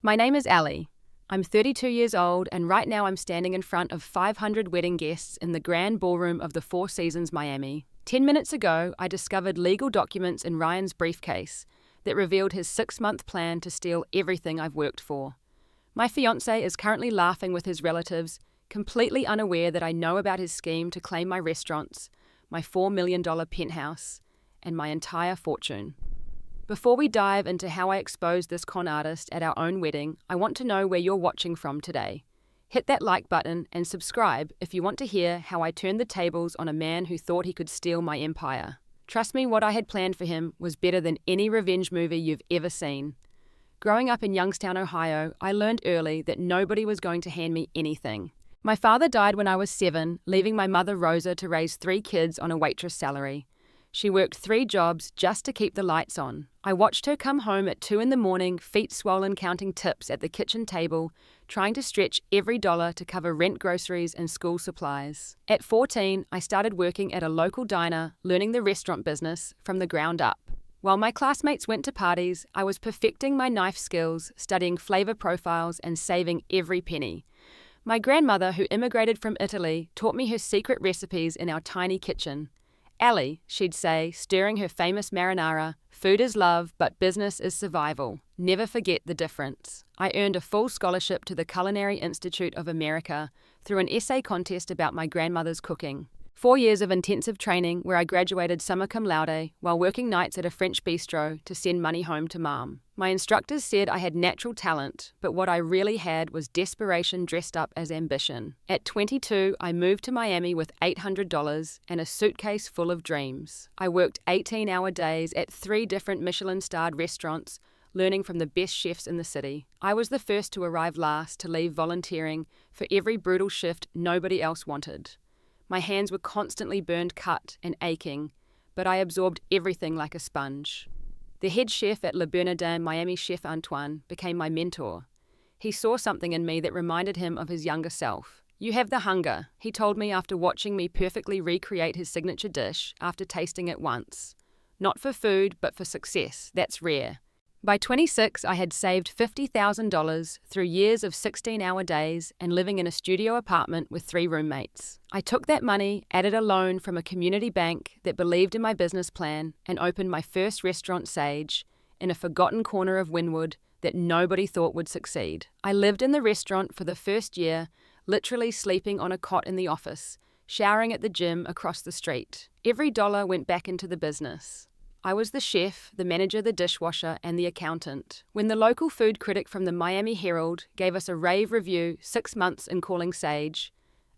My name is Allie. I'm 32 years old, and right now I'm standing in front of 500 wedding guests in the grand ballroom of the Four Seasons Miami. 10 minutes ago, I discovered legal documents in Ryan's briefcase that revealed his 6-month plan to steal everything I've worked for. My fiancé is currently laughing with his relatives, completely unaware that I know about his scheme to claim my restaurants, my $4 million penthouse, and my entire fortune. Before we dive into how I exposed this con artist at our own wedding, I want to know where you're watching from today. Hit that like button and subscribe if you want to hear how I turned the tables on a man who thought he could steal my empire. Trust me, what I had planned for him was better than any revenge movie you've ever seen. Growing up in Youngstown, Ohio, I learned early that nobody was going to hand me anything. My father died when I was 7, leaving my mother Rosa to raise 3 kids on a waitress salary. She worked 3 jobs just to keep the lights on. I watched her come home at 2 a.m, feet swollen counting tips at the kitchen table, trying to stretch every dollar to cover rent, groceries, and school supplies. At 14, I started working at a local diner, learning the restaurant business from the ground up. While my classmates went to parties, I was perfecting my knife skills, studying flavor profiles, and saving every penny. My grandmother, who immigrated from Italy, taught me her secret recipes in our tiny kitchen. Allie, she'd say, stirring her famous marinara, food is love, but business is survival. Never forget the difference. I earned a full scholarship to the Culinary Institute of America through an essay contest about my grandmother's cooking. 4 years of intensive training where I graduated summa cum laude while working nights at a French bistro to send money home to Mom. My instructors said I had natural talent, but what I really had was desperation dressed up as ambition. At 22, I moved to Miami with $800 and a suitcase full of dreams. I worked 18-hour days at 3 different Michelin-starred restaurants, learning from the best chefs in the city. I was the first to arrive last to leave volunteering for every brutal shift nobody else wanted. My hands were constantly burned, cut, and aching, but I absorbed everything like a sponge. The head chef at Le Bernardin, Miami Chef Antoine, became my mentor. He saw something in me that reminded him of his younger self. "You have the hunger," he told me after watching me perfectly recreate his signature dish after tasting it once. "Not for food, but for success. That's rare." By 26, I had saved $50,000 through years of 16-hour days and living in a studio apartment with 3 roommates. I took that money, added a loan from a community bank that believed in my business plan, and opened my first restaurant, Sage, in a forgotten corner of Wynwood that nobody thought would succeed. I lived in the restaurant for the first year, literally sleeping on a cot in the office, showering at the gym across the street. Every dollar went back into the business. I was the chef, the manager, the dishwasher, and the accountant. When the local food critic from the Miami Herald gave us a rave review 6 months in calling Sage,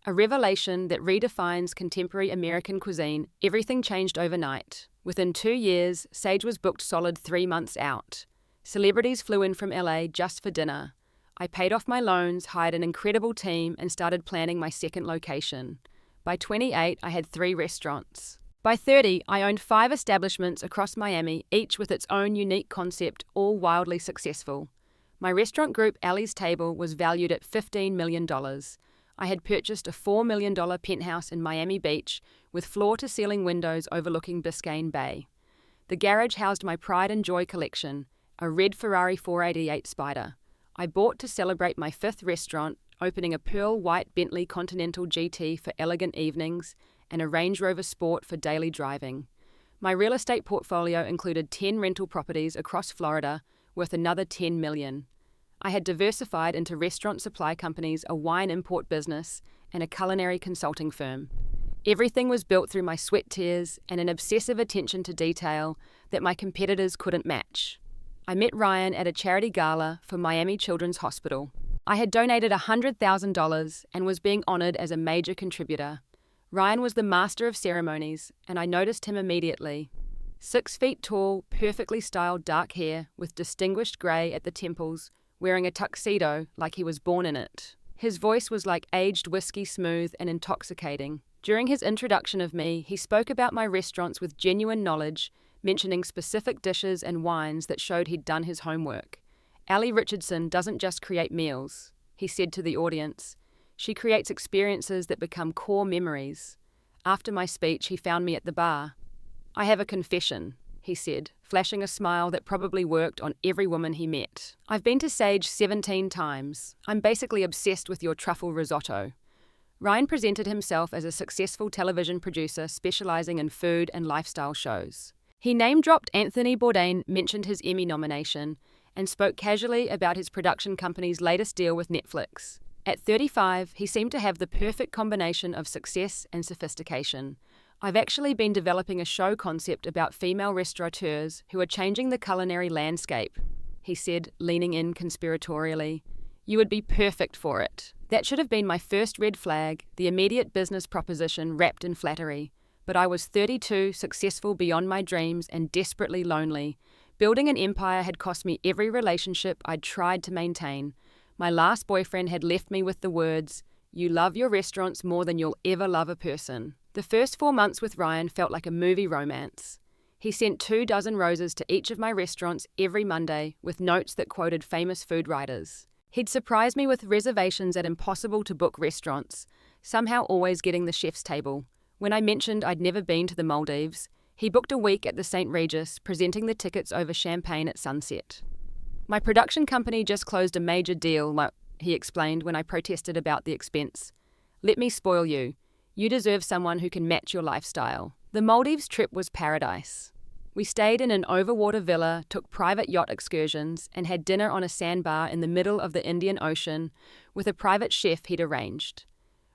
a revelation that redefines contemporary American cuisine, everything changed overnight. Within 2 years, Sage was booked solid 3 months out. Celebrities flew in from LA just for dinner. I paid off my loans, hired an incredible team, and started planning my second location. By 28, I had 3 restaurants. By 30, I owned 5 establishments across Miami, each with its own unique concept, all wildly successful. My restaurant group, Allie's Table, was valued at $15 million. I had purchased a $4 million penthouse in Miami Beach with floor-to-ceiling windows overlooking Biscayne Bay. The garage housed my pride and joy collection, a red Ferrari 488 Spider. I bought to celebrate my 5th restaurant, opening a pearl white Bentley Continental GT for elegant evenings, and a Range Rover Sport for daily driving. My real estate portfolio included 10 rental properties across Florida, worth another $10 million. I had diversified into restaurant supply companies, a wine import business, and a culinary consulting firm. Everything was built through my sweat, tears, and an obsessive attention to detail that my competitors couldn't match. I met Ryan at a charity gala for Miami Children's Hospital. I had donated $100,000 and was being honored as a major contributor. Ryan was the master of ceremonies, and I noticed him immediately. 6 feet tall, perfectly styled dark hair with distinguished grey at the temples, wearing a tuxedo like he was born in it. His voice was like aged whiskey, smooth and intoxicating. During his introduction of me, he spoke about my restaurants with genuine knowledge, mentioning specific dishes and wines that showed he'd done his homework. Allie Richardson doesn't just create meals, he said to the audience. She creates experiences that become core memories. After my speech, he found me at the bar. "I have a confession," he said, flashing a smile that probably worked on every woman he met. I've been to Sage 17 times. I'm basically obsessed with your truffle risotto. Ryan presented himself as a successful television producer specializing in food and lifestyle shows. He name-dropped Anthony Bourdain, mentioned his Emmy nomination, and spoke casually about his production company's latest deal with Netflix. At 35, he seemed to have the perfect combination of success and sophistication. I've actually been developing a show concept about female restaurateurs who are changing the culinary landscape, he said, leaning in conspiratorially. You would be perfect for it. That should have been my first red flag, the immediate business proposition wrapped in flattery. But I was 32, successful beyond my dreams, and desperately lonely. Building an empire had cost me every relationship I'd tried to maintain. My last boyfriend had left me with the words, "You love your restaurants more than you'll ever love a person." The first 4 months with Ryan felt like a movie romance. He sent 24 roses to each of my restaurants every Monday with notes that quoted famous food writers. He'd surprise me with reservations at impossible-to-book restaurants, somehow always getting the chef's table. When I mentioned I'd never been to the Maldives, he booked a week at the St. Regis, presenting the tickets over champagne at sunset. My production company just closed a major deal, he explained when I protested about the expense. Let me spoil you. You deserve someone who can match your lifestyle. The Maldives trip was paradise. We stayed in an overwater villa, took private yacht excursions, and had dinner on a sandbar in the middle of the Indian Ocean with a private chef he'd arranged.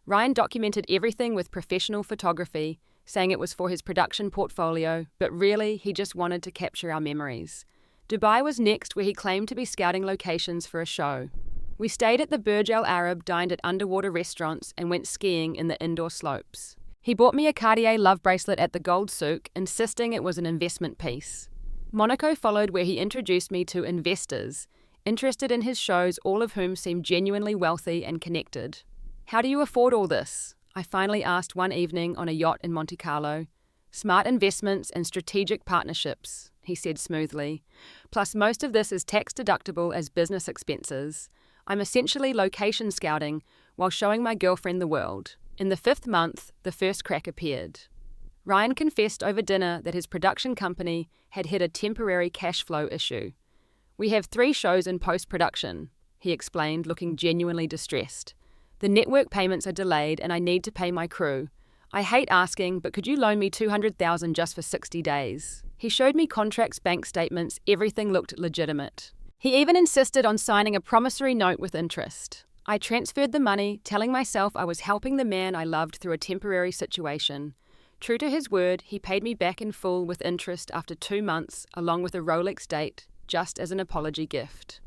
Ryan documented everything with professional photography, saying it was for his production portfolio, but really he just wanted to capture our memories. Dubai was next, where he claimed to be scouting locations for a show. We stayed at the Burj Al Arab, dined at underwater restaurants, and went skiing in the indoor slopes. He bought me a Cartier love bracelet at the Gold Souk, insisting it was an investment piece. Monaco followed, where he introduced me to investors, interested in his shows, all of whom seemed genuinely wealthy and connected. How do you afford all this? I finally asked one evening on a yacht in Monte Carlo. Smart investments and strategic partnerships, he said smoothly. Plus, most of this is tax-deductible as business expenses. I'm essentially location scouting while showing my girlfriend the world. In the 5th month, the first crack appeared. Ryan confessed over dinner that his production company had hit a temporary cash flow issue. We have 3 shows in post-production, he explained, looking genuinely distressed. The network payments are delayed and I need to pay my crew. I hate asking, but could you loan me $200,000 just for 60 days? He showed me contracts, bank statements, everything looked legitimate. He even insisted on signing a promissory note with interest. I transferred the money, telling myself I was helping the man I loved through a temporary situation. True to his word, he paid me back in full with interest after 2 months, along with a Rolex date, just as an apology gift.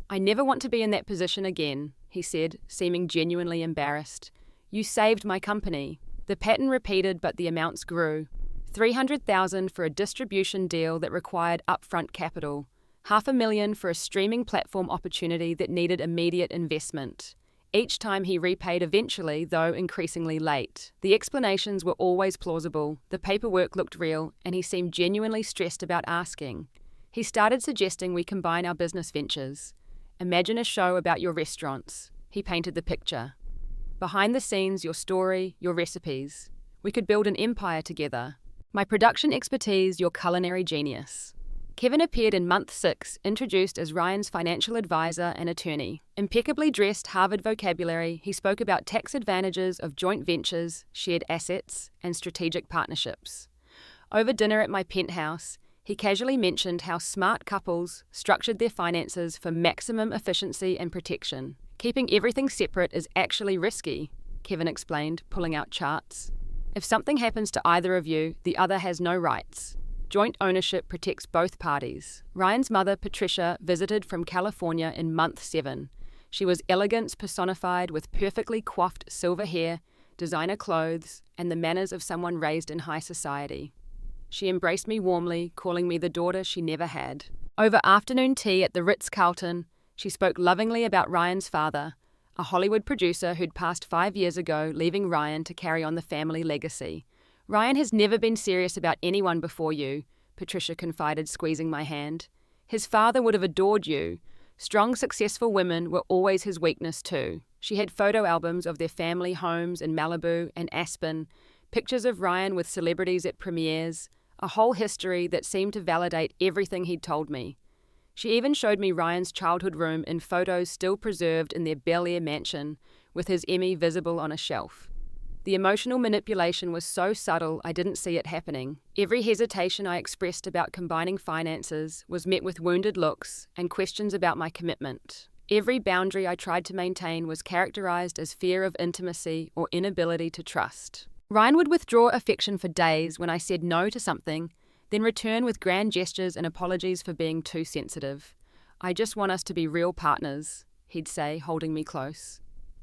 I never want to be in that position again, he said, seeming genuinely embarrassed. You saved my company. The pattern repeated, but the amounts grew. $300,000 for a distribution deal that required upfront capital. $500,000 for a streaming platform opportunity that needed immediate investment. Each time he repaid eventually, though increasingly late. The explanations were always plausible, the paperwork looked real, and he seemed genuinely stressed about asking. He started suggesting we combine our business ventures. Imagine a show about your restaurants. He painted the picture. Behind the scenes, your story, your recipes. We could build an empire together. My production expertise, your culinary genius. Kevin appeared in month 6, introduced as Ryan's financial advisor and attorney. Impeccably dressed, Harvard vocabulary, he spoke about tax advantages of joint ventures, shared assets, and strategic partnerships. Over dinner at my penthouse, he casually mentioned how smart couples structured their finances for maximum efficiency and protection. Keeping everything separate is actually risky, Kevin explained, pulling out charts. If something happens to either of you, the other has no rights. Joint ownership protects both parties. Ryan's mother, Patricia, visited from California in month 7. She was elegance personified with perfectly coiffed silver hair, designer clothes, and the manners of someone raised in high society. She embraced me warmly, calling me the daughter she never had. Over afternoon tea at the Ritz-Carlton, she spoke lovingly about Ryan's father, a Hollywood producer who'd passed 5 years ago, leaving Ryan to carry on the family legacy. Ryan has never been serious about anyone before you, Patricia confided, squeezing my hand. His father would have adored you. Strong, successful women were always his weakness too. She had photo albums of their family homes in Malibu and Aspen, pictures of Ryan with celebrities at premieres, a whole history that seemed to validate everything he'd told me. She even showed me Ryan's childhood room in photos still preserved in their Bel Air mansion, with his Emmy visible on a shelf. The emotional manipulation was so subtle I didn't see it happening. Every hesitation I expressed about combining finances was met with wounded looks and questions about my commitment. Every boundary I tried to maintain was characterized as fear of intimacy or inability to trust. Ryan would withdraw affection for days when I said no to something, then return with grand gestures and apologies for being too sensitive. "I just want us to be real partners," he'd say, holding me close.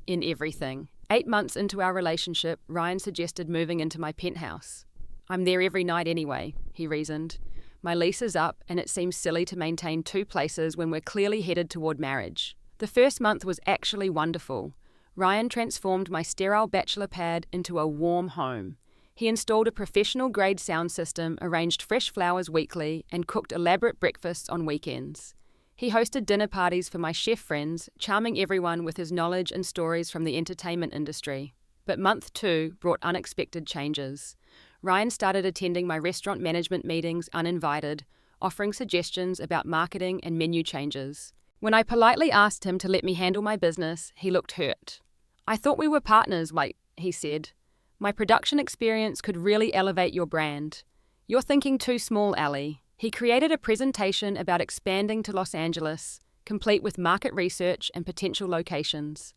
In everything. 8 months into our relationship, Ryan suggested moving into my penthouse. "I'm there every night anyway," he reasoned. "My lease is up, and it seems silly to maintain 2 places when we're clearly headed toward marriage." The first month was actually wonderful. Ryan transformed my sterile bachelor pad into a warm home. He installed a professional-grade sound system, arranged fresh flowers weekly, and cooked elaborate breakfasts on weekends. He hosted dinner parties for my chef friends, charming everyone with his knowledge and stories from the entertainment industry. But month 2 brought unexpected changes. Ryan started attending my restaurant management meetings uninvited, offering suggestions about marketing and menu changes. When I politely asked him to let me handle my business, he looked hurt. "I thought we were partners, he said. "My production experience could really elevate your brand. You're thinking too small, Allie." He created a presentation about expanding to Los Angeles, complete with market research and potential locations.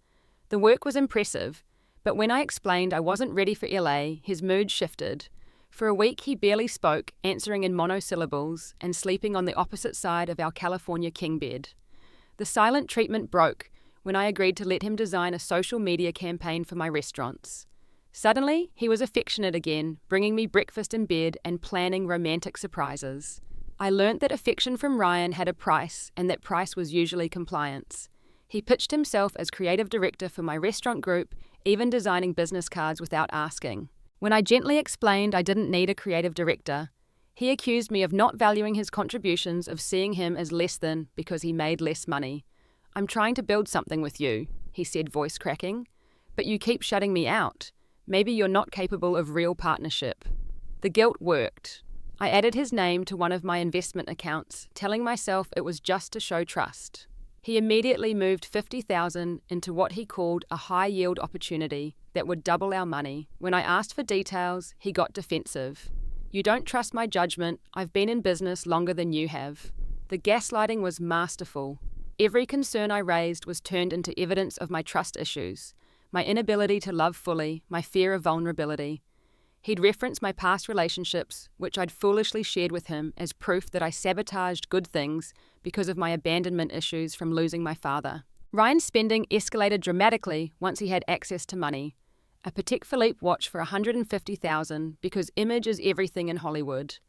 The work was impressive, but when I explained I wasn't ready for LA, his mood shifted. For a week he barely spoke, answering in monosyllables and sleeping on the opposite side of our California king bed. The silent treatment broke when I agreed to let him design a social media campaign for my restaurants. Suddenly, he was affectionate again, bringing me breakfast in bed and planning romantic surprises. I learnt that affection from Ryan had a price, and that price was usually compliance. He pitched himself as creative director for my restaurant group, even designing business cards without asking. When I gently explained I didn't need a creative director, he accused me of not valuing his contributions, of seeing him as less than because he made less money. "I'm trying to build something with you," he said, voice cracking. "But you keep shutting me out. Maybe you're not capable of real partnership." The guilt worked. I added his name to one of my investment accounts, telling myself it was just to show trust. He immediately moved $50,000 into what he called a high-yield opportunity that would double our money. When I asked for details, he got defensive. "You don't trust my judgment. I've been in business longer than you have." The gaslighting was masterful. Every concern I raised was turned into evidence of my trust issues. My inability to love fully, my fear of vulnerability. He'd referenced my past relationships, which I'd foolishly shared with him, as proof that I sabotaged good things because of my abandonment issues from losing my father. Ryan's spending escalated dramatically once he had access to money. A Patek Philippe watch for $150,000 because image is everything in Hollywood.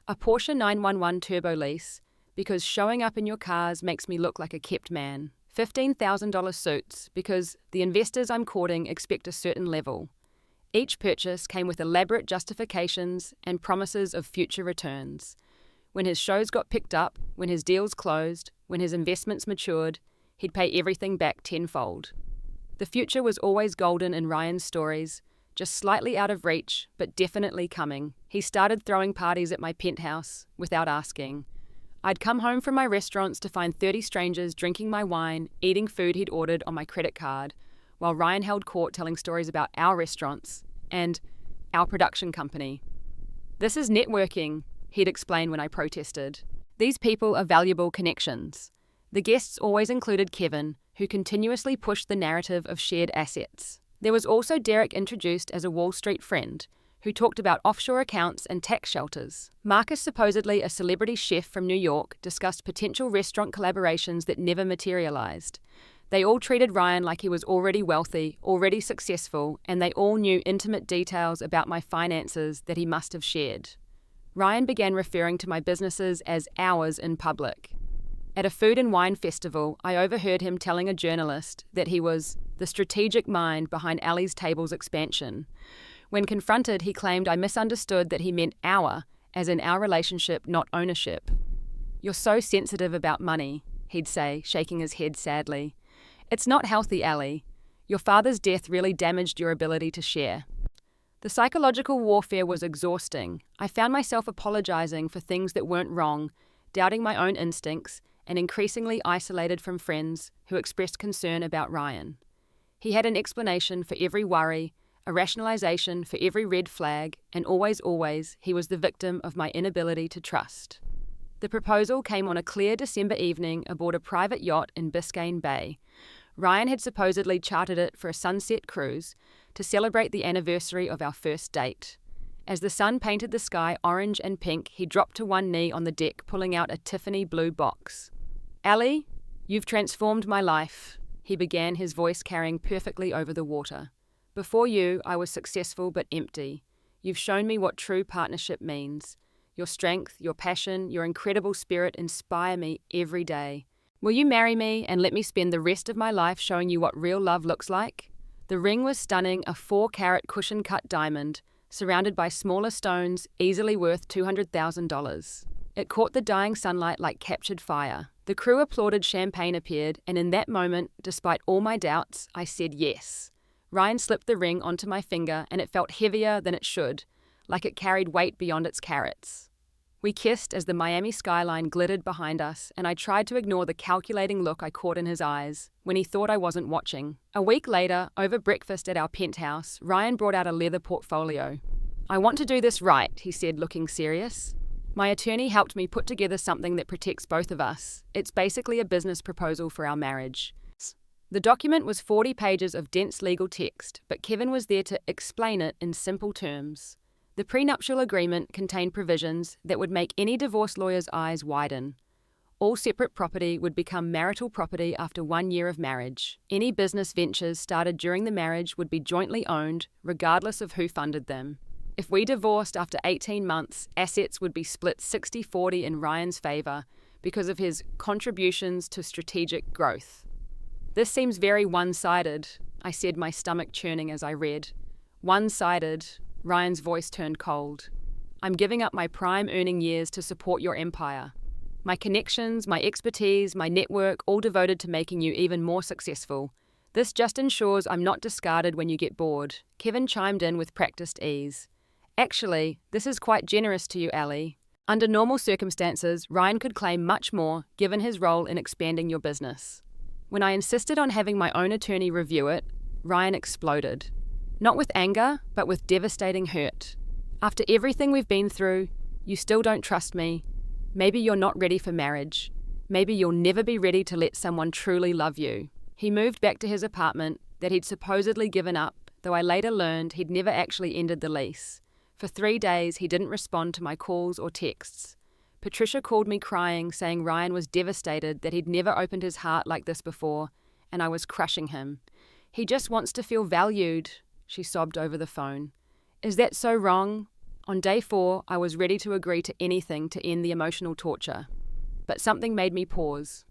A Porsche 911 turbo lease because showing up in your cars makes me look like a kept man. $15,000 suits because the investors I'm courting expect a certain level. Each purchase came with elaborate justifications and promises of future returns. When his shows got picked up, when his deals closed, when his investments matured, he'd pay everything back tenfold. The future was always golden in Ryan's stories, just slightly out of reach, but definitely coming. He started throwing parties at my penthouse without asking. I'd come home from my restaurants to find 30 strangers drinking my wine, eating food he'd ordered on my credit card, while Ryan held court telling stories about our restaurants and our production company. "This is networking," he'd explain when I protested. "These people are valuable connections." The guests always included Kevin, who continuously pushed the narrative of shared assets. There was also Derek, introduced as a Wall Street friend, who talked about offshore accounts and tax shelters. Marcus, supposedly a celebrity chef from New York, discussed potential restaurant collaborations that never materialized. They all treated Ryan like he was already wealthy, already successful, and they all knew intimate details about my finances that he must have shared. Ryan began referring to my businesses as ours in public. At a food and wine festival, I overheard him telling a journalist that he was the strategic mind behind Allie's Table's expansion. When confronted, he claimed I misunderstood that he meant our, as in our relationship, not ownership. "You're so sensitive about money," he'd say, shaking his head sadly. "It's not healthy, Allie. Your father's death really damaged your ability to share." The psychological warfare was exhausting. I found myself apologizing for things that weren't wrong, doubting my own instincts, and increasingly isolated from friends who expressed concern about Ryan. He had an explanation for every worry, a rationalization for every red flag, and always, he was the victim of my inability to trust. The proposal came on a clear December evening aboard a private yacht in Biscayne Bay. Ryan had supposedly chartered it for a sunset cruise to celebrate the anniversary of our first date. As the sun painted the sky orange and pink, he dropped to one knee on the deck, pulling out a Tiffany blue box. "Allie, you've transformed my life," he began, his voice carrying perfectly over the water. "Before you, I was successful but empty. You've shown me what true partnership means. Your strength, your passion, your incredible spirit inspire me every day. Will you marry me and let me spend the rest of my life showing you what real love looks like?" The ring was stunning, a 4-carat cushion-cut diamond, surrounded by smaller stones, easily worth $200,000. It caught the dying sunlight like captured fire. The crew applauded, champagne appeared, and in that moment, despite all my doubts, I said yes. Ryan slipped the ring onto my finger, and it felt heavier than it should, like it carried weight beyond its carats. We kissed as the Miami skyline glittered behind us, and I tried to ignore the calculating look I caught in his eyes when he thought I wasn't watching. A week later, over breakfast at our penthouse, Ryan brought out a leather portfolio. "I want to do this right," he said, looking serious. "My attorney helped me put together something that protects both of us. It's basically a business proposal for our marriage." The document was 40 pages of dense legal text, but Kevin was there to explain it in simple terms. The prenuptial agreement contained provisions that would make any divorce lawyer's eyes widen. All separate property would become marital property after 1 year of marriage. Any business ventures started during the marriage would be jointly owned, regardless of who funded them. If we divorced after 18 months, assets would be split 60-40 in Ryan's favor because of his contributions to strategic growth. "This seems very one-sided," I said, my stomach churning as I read. "One-sided," Ryan's voice turned cold. "I'm giving up my prime earning years to support your empire. My connections, my expertise, my network, all devoted to making you even more successful. This just ensures I'm not discarded when you get bored." Kevin chimed in with practiced ease. "Actually, this is quite generous to you, Allie. Under normal circumstances, Ryan could claim much more, given his role in expanding your business." When I insisted on having my own attorney review it, Ryan exploded. Not with anger, but with devastating hurt. "After everything we've been through, you still don't trust me. Maybe you're not ready for marriage. Maybe you'll never be ready to let someone truly love you." He moved back to his apartment that he'd supposedly given up, though I later learned he'd never actually ended the lease. For 3 days, he didn't respond to my calls or texts. Patricia called me crying, saying Ryan was devastated that he'd never opened his heart like this before, and I was crushing him. "He just wants to feel valued," she sobbed over the phone. "Is that so wrong?" On day 4, I was ready to agree to anything to end the emotional torture. But something made me pause.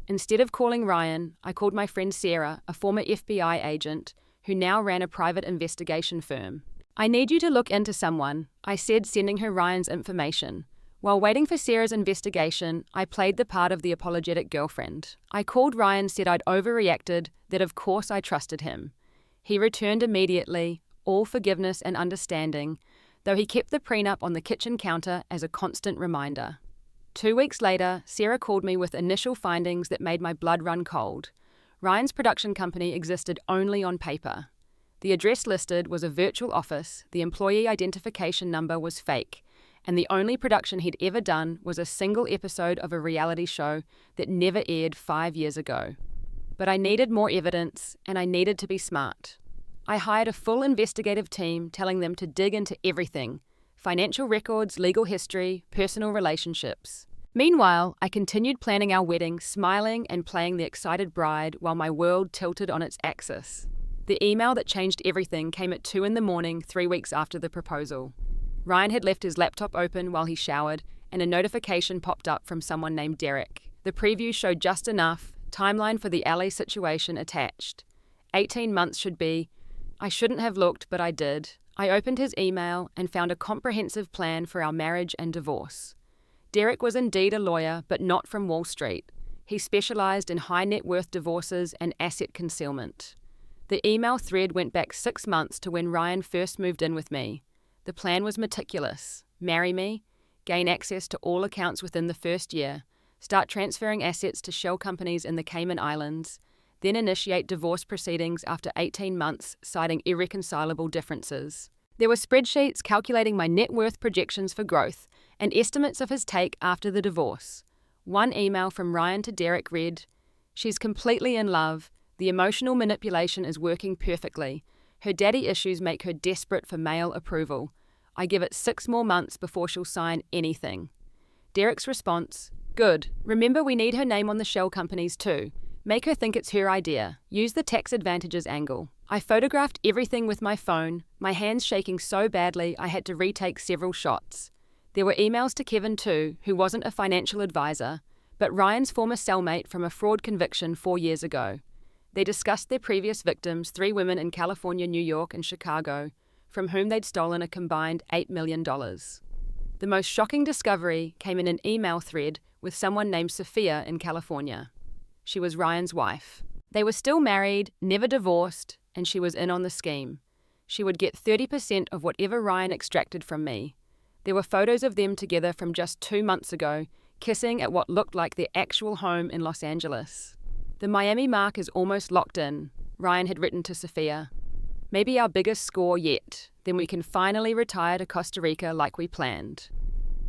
Instead of calling Ryan, I called my friend Sarah, a former FBI agent, who now ran a private investigation firm. "I need you to look into someone," I said, sending her Ryan's information. While waiting for Sarah's investigation, I played the part of the apologetic girlfriend. I called Ryan, said I'd overreacted, that of course I trusted him. He returned immediately, all forgiveness and understanding, though he kept the prenup on the kitchen counter as a constant reminder. 2 weeks later, Sarah called me with initial findings that made my blood run cold. Ryan's production company existed only on paper. The address listed was a virtual office, the employee identification number was fake, and the only production he'd ever done was a single episode of a reality show that never aired 5 years ago. But I needed more evidence, and I needed to be smart. I hired a full investigative team, telling them to dig into everything: financial records, legal history, personal relationships. Meanwhile, I continued planning our wedding, smiling and playing the excited bride while my world tilted on its axis. The email that changed everything came at 2 a.m, 3 weeks after the proposal. Ryan had left his laptop open while he showered, and a notification popped up from someone named Derek. The preview showed just enough, timeline for the Allie situation attached. 18 months should be. I shouldn't have looked, but I did. I opened his email and found a comprehensive plan for our marriage and divorce. Derek was indeed a lawyer, but not from Wall Street. He specialized in high net worth divorces and asset concealment. The email thread went back 6 months to when Ryan first moved in with me. The plan was meticulous. Marry me, gain access to all accounts within the first year, start transferring assets to shell companies in the Cayman Islands, then initiate divorce proceedings after 18 months, citing irreconcilable differences. There were spreadsheets calculating my net worth projections for growth and estimates of his take after the divorce. One email from Ryan to Derek read, "She's completely in love. The emotional manipulation is working perfectly. Her daddy issues make her desperate for male approval. I give it 6 more months before she'll sign anything." Derek's response, "Good. Remember, we need her name on the shell companies too. Make her think it's her idea. Use the tax advantages angle." I photographed everything with my phone, my hands shaking so badly I had to retake several shots. There were emails to Kevin too, who wasn't a financial advisor, but Ryan's former cellmate from a fraud conviction 4 years ago. They discussed their previous victims, 3 women in California, New York, and Chicago, from whom they'd stolen a combined $8 million. The most shocking discovery came in an email thread with someone named Sophia in California. She was Ryan's wife. They were still married, never divorced, and she was in on the scheme. She would get 30% of whatever Ryan extracted from me. There were photos of them together from just 2 months ago, kissing at what looked like their actual home in Los Angeles. "The Miami mark is almost locked in," Ryan had written to Sophia. "Maybe our biggest score yet. Then we can finally retire to Costa Rica like we planned."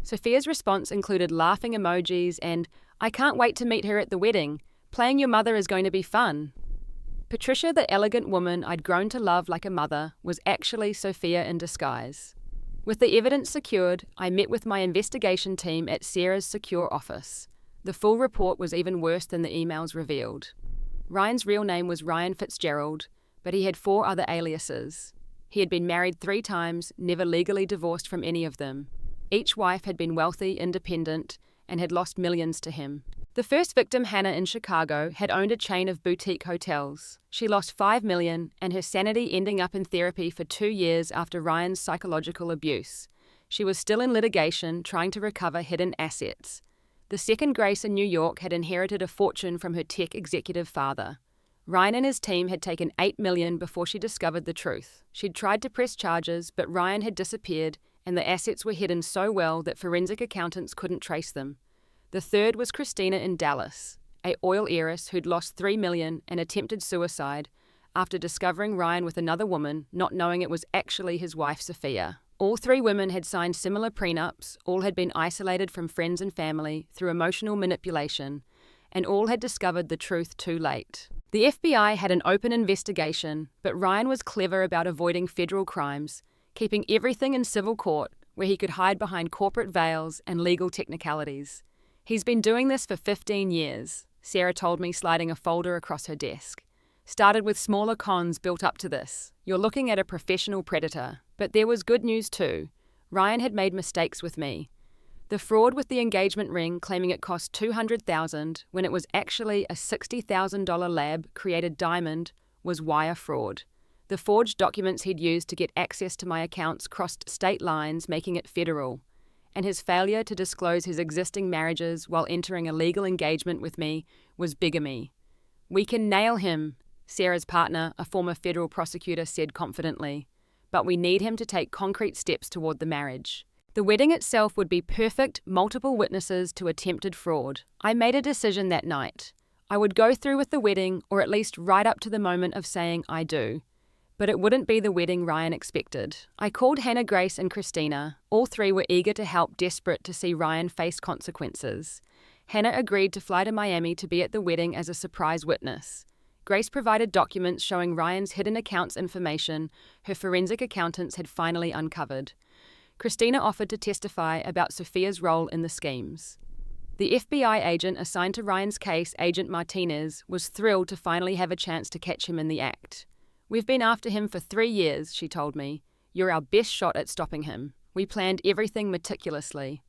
Sophia's response included laughing emojis and, "I can't wait to meet her at the wedding. Playing your mother is going to be fun." Patricia, the elegant woman I'd grown to love like a mother, was actually Sophia in disguise. With the evidence secured, I met with my investigation team at Sarah's secure office. The full report was even worse than the emails revealed. Ryan's real name was Ryan Fitzgerald, but he had 4 other aliases. He had been married 3 times, never legally divorced from any of them. Each wife had been wealthy, independent, and had lost millions to him. The first victim, Hannah in Chicago, had owned a chain of boutique hotels. She lost $5 million and her sanity ending up in therapy for 2 years after Ryan's psychological abuse. She was still in litigation, trying to recover hidden assets. The second, Grace in New York, had inherited a fortune from her tech executive father. Ryan and his team had taken $8 million before she discovered the truth. She'd tried to press charges, but Ryan had disappeared and the assets were hidden so well that forensic accountants couldn't trace them. The third was Christina in Dallas, an oil heiress who'd lost $3 million and attempted suicide after discovering Ryan with another woman, not knowing it was actually his wife, Sophia. All 3 women had signed similar prenups, all had been isolated from friends and family through emotional manipulation, and all had discovered the truth too late. The FBI had an open investigation, but Ryan was clever about avoiding federal crimes, keeping everything in civil court where he could hide behind corporate veils and legal technicalities. "He's been doing this for 15 years, Sarah told me, sliding a folder across her desk. "Started with smaller cons built up to this. You're looking at a professional predator." But there was good news too. Ryan had made mistakes with me. The fraud with the engagement ring, claiming it cost $200,000 when it was actually a $60,000 lab-created diamond, was wire fraud. The forged documents he'd used to get access to my accounts crossed state lines, making it federal. And his failure to disclose his existing marriages while entering a legal engagement with me was bigamy. "We can nail him," Sarah's partner, a former federal prosecutor, said confidently. "But we need him to take concrete steps toward the marriage." The wedding itself would be perfect, multiple witnesses to attempted fraud. I made a decision that night. I would go through with the wedding, or at least right up to the moment of saying I do. But it wouldn't be the wedding Ryan expected. I called Hannah, Grace, and Christina. All 3 were eager to help, desperate to see Ryan face consequences. Hannah agreed to fly to Miami to be at the wedding as a surprise witness. Grace provided documents showing Ryan's hidden accounts information her forensic accountants had finally uncovered. Christina offered to testify about Sophia's role in the schemes. The FBI agent assigned to Ryan's case, Agent Martinez, was thrilled to finally have a chance to catch him in the act. "We've been after him for 3 years, she told me. "You're our best shot at stopping him. We planned everything meticulously."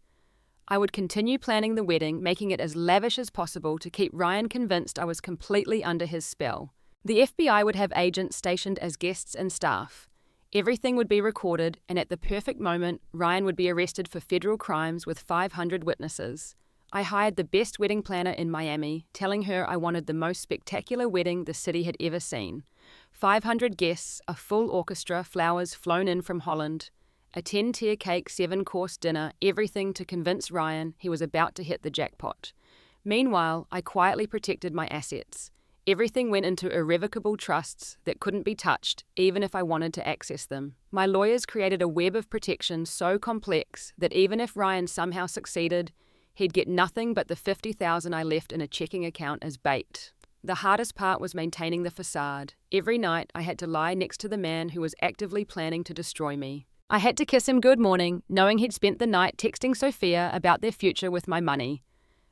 I would continue planning the wedding, making it as lavish as possible to keep Ryan convinced I was completely under his spell. The FBI would have agents stationed as guests and staff. Everything would be recorded, and at the perfect moment, Ryan would be arrested for federal crimes with 500 witnesses. I hired the best wedding planner in Miami, telling her I wanted the most spectacular wedding the city had ever seen. 500 guests, a full orchestra, flowers flown in from Holland, a 10-tier cake, 7-course dinner, everything to convince Ryan he was about to hit the jackpot. Meanwhile, I quietly protected my assets. Everything went into irrevocable trusts that couldn't be touched, even if I wanted to access them. My lawyers created a web of protection so complex that even if Ryan somehow succeeded, he'd get nothing but the $50,000 I left in a checking account as bait. The hardest part was maintaining the facade. Every night, I had to lie next to the man who was actively planning to destroy me. I had to kiss him good morning, knowing he'd spent the night texting Sophia about their future with my money.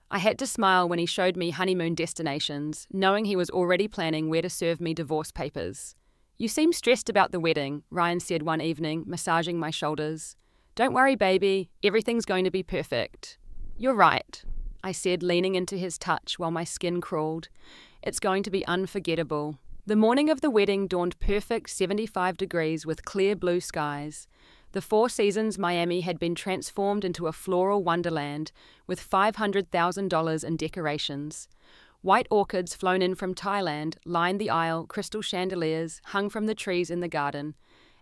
I had to smile when he showed me honeymoon destinations, knowing he was already planning where to serve me divorce papers. "You seem stressed about the wedding," Ryan said one evening, massaging my shoulders. "Don't worry, baby. Everything's going to be perfect." "You're right," I said, leaning into his touch while my skin crawled. "It's going to be unforgettable." The morning of the wedding dawned perfect, 75 degrees with clear blue skies. The Four Seasons Miami had been transformed into a floral wonderland with $500,000 in decorations. White orchids flown in from Thailand lined the aisle, crystal chandeliers hung from the trees in the garden,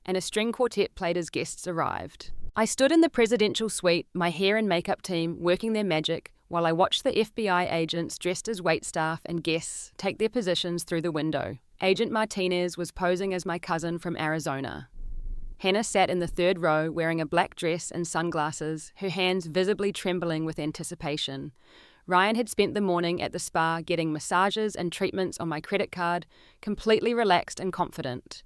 and a string quartet played as guests arrived. I stood in the presidential suite, my hair and makeup team working their magic, while I watched the FBI agents dressed as waitstaff and guests take their positions through the window. Agent Martinez was posing as my cousin from Arizona. Hannah sat in the third row wearing a black dress and sunglasses, her hands visibly trembling with anticipation. Ryan had spent the morning at the spa getting massages and treatments on my credit card, completely relaxed and confident.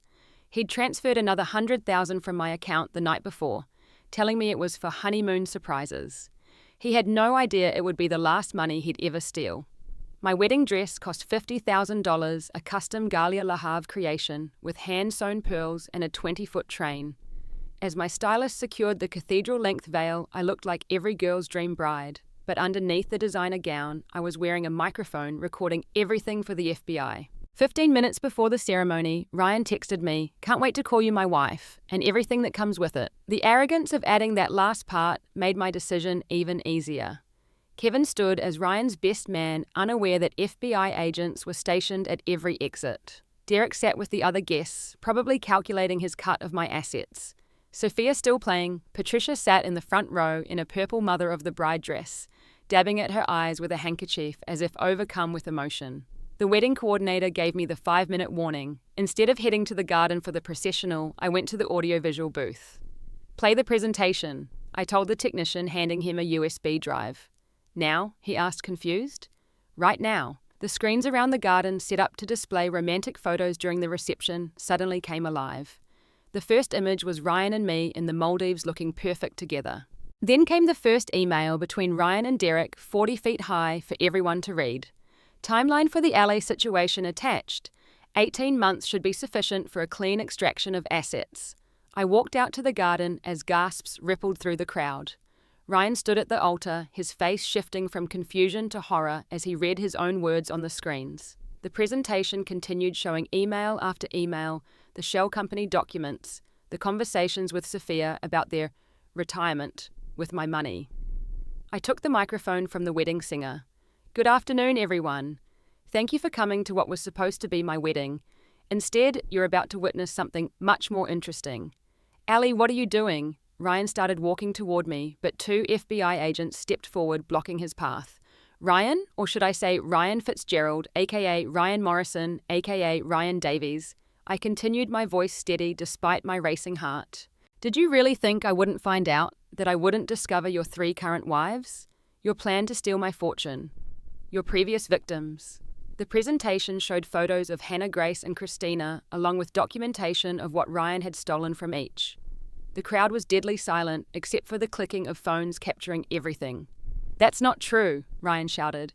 He'd transferred another $100,000 from my account the night before, telling me it was for honeymoon surprises. He had no idea it would be the last money he'd ever steal. My wedding dress cost $50,000, a custom Galia Le Havre creation with hand-sewn pearls and a 20-foot train. As my stylist secured the cathedral-length veil, I looked like every girl's dream bride. But underneath the designer gown, I was wearing a microphone recording everything for the FBI. 15 minutes before the ceremony, Ryan texted me, "Can't wait to call you my wife," and everything that comes with it. The arrogance of adding that last part made my decision even easier. Kevin stood as Ryan's best man, unaware that FBI agents were stationed at every exit. Derek sat with the other guests, probably calculating his cut of my assets. Sophia still playing, Patricia sat in the front row in a purple mother of the bride dress, dabbing at her eyes with a handkerchief as if overcome with emotion. The wedding coordinator gave me the 5-minute warning. Instead of heading to the garden for the processional, I went to the audiovisual booth. "Play the presentation," I told the technician, handing him a USB drive. "Now?" he asked, confused. "Right now." The screens around the garden, set up to display romantic photos during the reception, suddenly came alive. The first image was Ryan and me in the Maldives looking perfect together. Then came the first email between Ryan and Derek, 40 feet high, for everyone to read. Timeline for the Allie situation attached. 18 months should be sufficient for a clean extraction of assets. I walked out to the garden as gasps rippled through the crowd. Ryan stood at the altar, his face shifting from confusion to horror as he read his own words on the screens. The presentation continued, showing email after email, the shell company documents, the conversations with Sophia about their retirement with my money. I took the microphone from the wedding singer. "Good afternoon, everyone. Thank you for coming to what was supposed to be my wedding. Instead, you're about to witness something much more interesting." "Allie, what are you doing?" Ryan started walking toward me, but 2 FBI agents stepped forward, blocking his path. "Ryan, or should I say Ryan Fitzgerald, aka Ryan Morrison, aka Ryan Davies," I continued, my voice steady despite my racing heart. "Did you really think I wouldn't find out, that I wouldn't discover your 3 current wives? Your plan to steal my fortune? Your previous victims?" The presentation showed photos of Hannah, Grace, and Christina, along with documentation of what Ryan had stolen from each. The crowd was deadly silent, except for the clicking of phones capturing everything. "That's not true," Ryan shouted.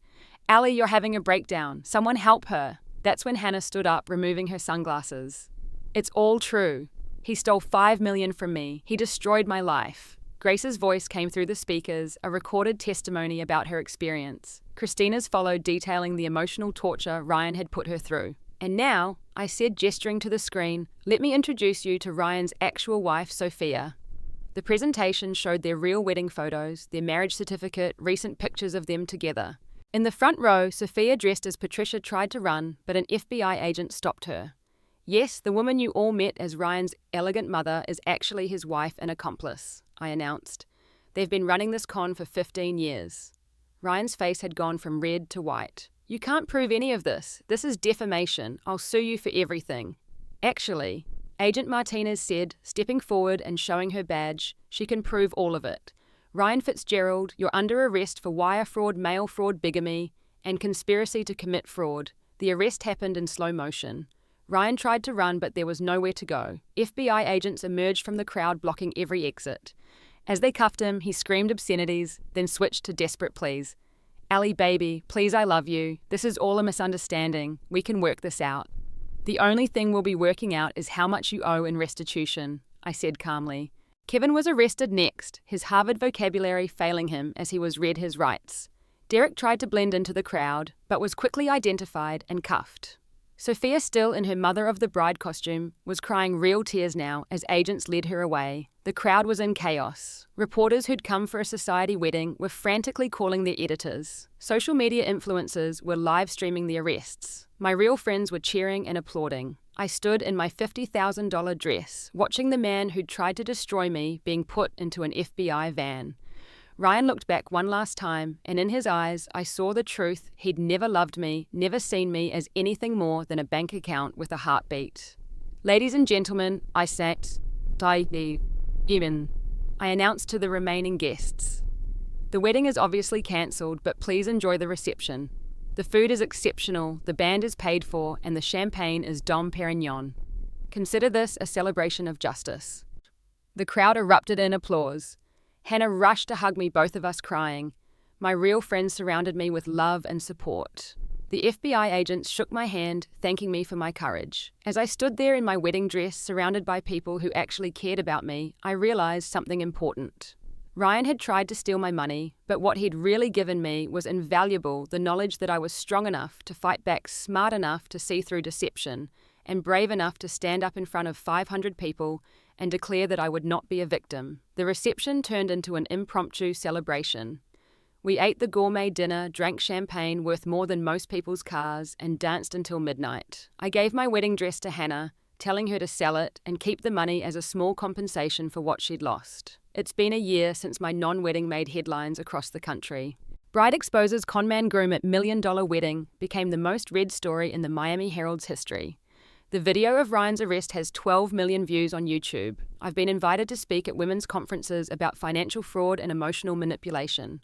"Allie, you're having a breakdown. Someone help her." That's when Hannah stood up, removing her sunglasses. "It's all true. He stole $5 million from me. He destroyed my life." Grace's voice came through the speakers, a recorded testimony about her experience. Christina's followed, detailing the emotional torture Ryan had put her through. "And now," I said, gesturing to the screen, "let me introduce you to Ryan's actual wife, Sophia." The presentation showed their real wedding photos, their marriage certificate, recent pictures of them together. In the front row, Sophia, dressed as Patricia, tried to run, but an FBI agent stopped her. Yes, the woman you all met as Ryan's elegant mother is actually his wife and accomplice, I announced. They've been running this con for 15 years. Ryan's face had gone from red to white. You can't prove any of this. This is defamation. I'll sue you for everything. Actually, Agent Martinez said, stepping forward and showing her badge, she can prove all of it. Ryan Fitzgerald, you're under arrest for wire fraud, mail fraud, bigamy, and conspiracy to commit fraud. The arrest happened in slow motion. Ryan tried to run, but there was nowhere to go. FBI agents emerged from the crowd, blocking every exit. As they cuffed him, he screamed obscenities, then switched to desperate pleas. Allie, baby, please, I love you. This is all a misunderstanding. We can work this out. The only thing we'll be working out is how much you owe in restitution, I said calmly. Kevin was arrested next, his Harvard vocabulary failing him as he was read his rights. Derek tried to blend into the crowd, but was quickly identified and cuffed. Sophia, still in her mother-of-the-bride costume, was crying real tears now as agents led her away. The crowd was in chaos. Reporters who'd come for a society wedding were frantically calling their editors. Social media influencers were live-streaming the arrests. My real friends were cheering and applauding. I stood in my $50,000 dress, watching the man who'd tried to destroy me being put into an FBI van. Ryan looked back one last time, and in his eyes I saw the truth. He'd never loved me, never seen me as anything more than a bank account with a heartbeat. Ladies and gentlemen, I announced to the remaining guests. The wedding is obviously cancelled, but please enjoy the reception. The food is exceptional, the band is paid for, and the champagne is Dom Perignon. Consider this a celebration of justice. The crowd erupted in applause. Hannah rushed to hug me, both of us crying. My real friends surrounded me with love and support. The FBI agents shook my hand, thanking me for my courage. As I stood there in my wedding dress, surrounded by people who actually cared about me, I realized something important. Ryan had tried to steal my money, but what he'd really given me was invaluable, the knowledge that I was strong enough to fight back, smart enough to see through deception, and brave enough to stand up in front of 500 people and declare that I would not be a victim. The reception turned into an impromptu celebration. We ate the gourmet dinner, drank champagne worth more than most people's cars, and danced until midnight. I gave my wedding dress to Hannah, telling her to sell it and keep the money as a small compensation for what she'd lost. It's been a year since my non-wedding made headlines across the country. Bride exposes conman groom at $1 million wedding became the most read story in the Miami Herald's history. The video of Ryan's arrest has 12 million views on YouTube. I've been invited to speak at women's conferences about financial fraud and emotional manipulation.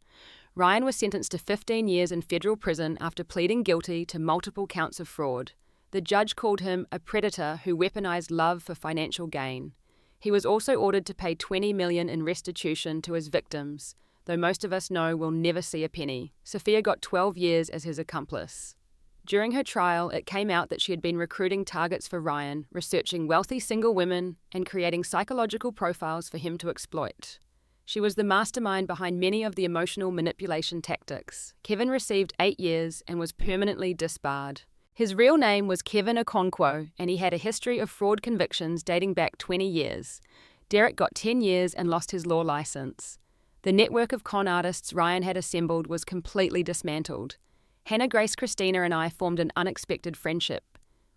Ryan was sentenced to 15 years in federal prison after pleading guilty to multiple counts of fraud. The judge called him a predator who weaponized love for financial gain. He was also ordered to pay $20 million in restitution to his victims, though most of us know we'll never see a penny. Sophia got 12 years as his accomplice. During her trial, it came out that she had been recruiting targets for Ryan, researching wealthy single women, and creating psychological profiles for him to exploit. She was the mastermind behind many of the emotional manipulation tactics. Kevin received 8 years and was permanently disbarred. His real name was Kevin Okonkwo, and he had a history of fraud convictions dating back 20 years. Derek got 10 years and lost his law license. The network of con artists Ryan had assembled was completely dismantled. Hannah, Grace, Christina and I formed an unexpected friendship.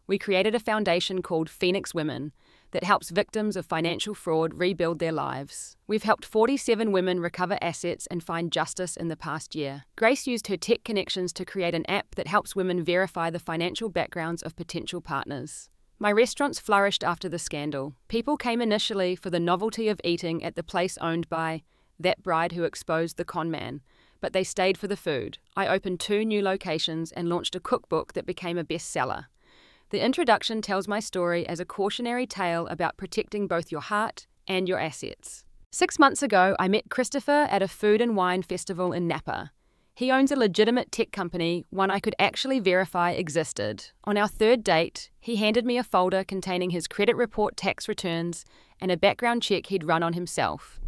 We created a foundation called Phoenix Women that helps victims of financial fraud rebuild their lives. We've helped 47 women recover assets and find justice in the past year. Grace used her tech connections to create an app that helps women verify the financial backgrounds of potential partners. My restaurants flourished after the scandal. People came initially for the novelty of eating at the place owned by that bride who exposed the con man, but they stayed for the food. I opened 2 new locations and launched a cookbook that became a bestseller. The introduction tells my story as a cautionary tale about protecting both your heart and your assets. 6 months ago, I met Christopher at a food and wine festival in Napa. He owns a legitimate tech company, one I could actually verify existed. On our 3rd date, he handed me a folder containing his credit report, tax returns, and a background check he'd run on himself.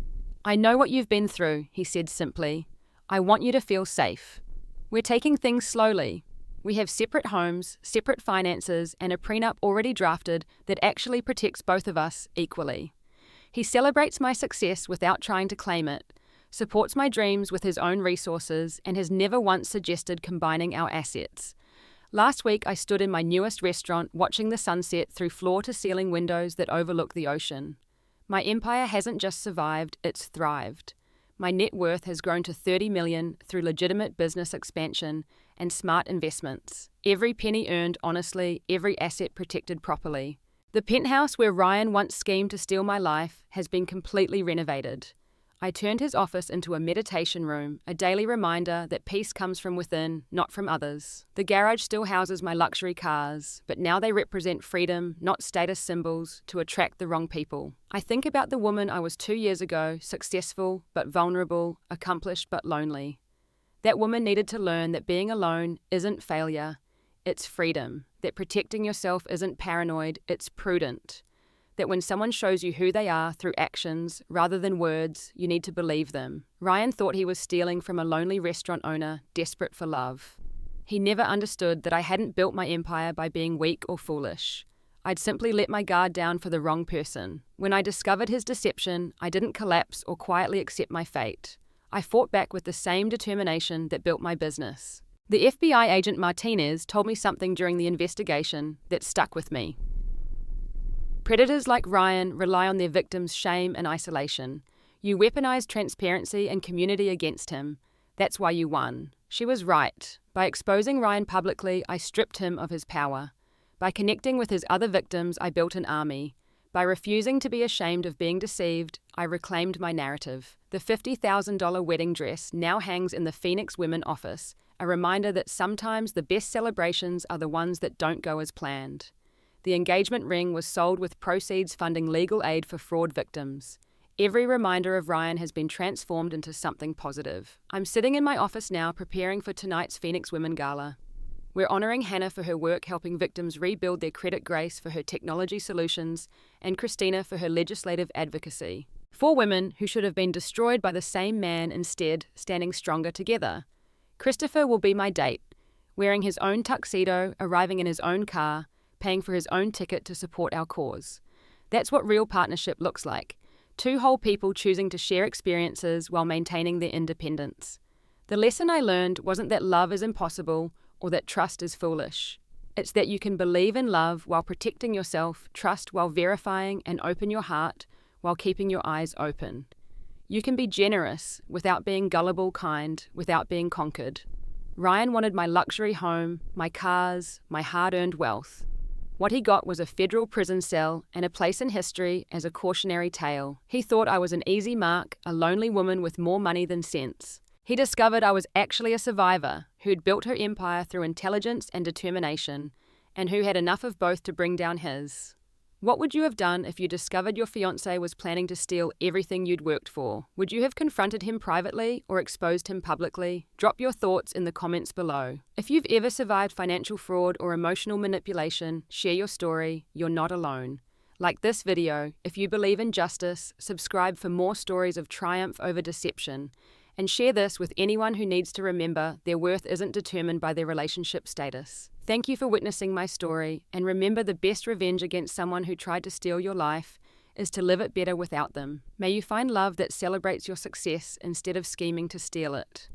"I know what you've been through," he said simply. "I want you to feel safe. We're taking things slowly. We have separate homes, separate finances, and a prenup already drafted that actually protects both of us equally." He celebrates my success without trying to claim it, supports my dreams with his own resources, and has never once suggested combining our assets. Last week, I stood in my newest restaurant watching the sunset through floor-to-ceiling windows that overlook the ocean. My empire hasn't just survived, it's thrived. My net worth has grown to $30 million through legitimate business expansion and smart investments. Every penny earned honestly, every asset protected properly. The penthouse where Ryan once schemed to steal my life has been completely renovated. I turned his office into a meditation room, a daily reminder that peace comes from within, not from others. The garage still houses my luxury cars, but now they represent freedom, not status symbols, to attract the wrong people. I think about the woman I was 2 years ago, successful but vulnerable, accomplished but lonely. That woman needed to learn that being alone isn't failure, it's freedom. That protecting yourself isn't paranoid, it's prudent. That when someone shows you who they are through actions rather than words, you need to believe them. Ryan thought he was stealing from a lonely restaurant owner desperate for love. He never understood that I hadn't built my empire by being weak or foolish. I'd simply let my guard down for the wrong person. When I discovered his deception, I didn't collapse or quietly accept my fate. I fought back with the same determination that built my business. The FBI agent Martinez told me something during the investigation that stuck with me. Predators like Ryan rely on their victims' shame and isolation. You weaponized transparency and community against him. That's why you won. She was right. By exposing Ryan publicly, I stripped him of his power. By connecting with his other victims, I built an army. By refusing to be ashamed of being deceived, I reclaimed my narrative. The $50,000 wedding dress now hangs in the Phoenix Women office, a reminder that sometimes the best celebrations are the ones that don't go as planned. The engagement ring was sold with proceeds funding legal aid for fraud victims. Every reminder of Ryan has been transformed into something positive. I'm sitting in my office now preparing for tonight's Phoenix Women Gala. We're honoring Hannah for her work helping victims rebuild their credit, Grace for her technology solutions, and Christina for her legislative advocacy. 4 women who should have been destroyed by the same man instead, standing stronger together. Christopher will be my date, wearing his own tuxedo, arriving in his own car, paying for his own ticket to support our cause. That's what real partnership looks like. 2 whole people choosing to share experiences while maintaining their independence. The lesson I learned wasn't that love is impossible or that trust is foolish. It's that you can believe in love while protecting yourself, trust while verifying, and open your heart while keeping your eyes open. You can be generous without being gullible, kind without being conquered. Ryan wanted my luxury home, my cars, my hard-earned wealth. What he got was a federal prison cell and a place in history as a cautionary tale. He thought I was an easy mark, a lonely woman with more money than sense. He discovered I was actually a survivor who'd built her empire through intelligence and determination, and who had enough of both to bring down his. What would you have done if you discovered your fiancé was planning to steal everything you'd worked for? Would you have confronted him privately or exposed him publicly? Drop your thoughts in the comments below. If you've ever survived financial fraud or emotional manipulation, share your story. You're not alone. Like this video, if you believe in justice, subscribe for more stories of triumph over deception, and share this with anyone who needs to remember their worth isn't determined by their relationship status. Thank you for witnessing my story, and remember the best revenge against someone who tried to steal your life is to live it better without them. May you find love that celebrates your success instead of scheming to steal it.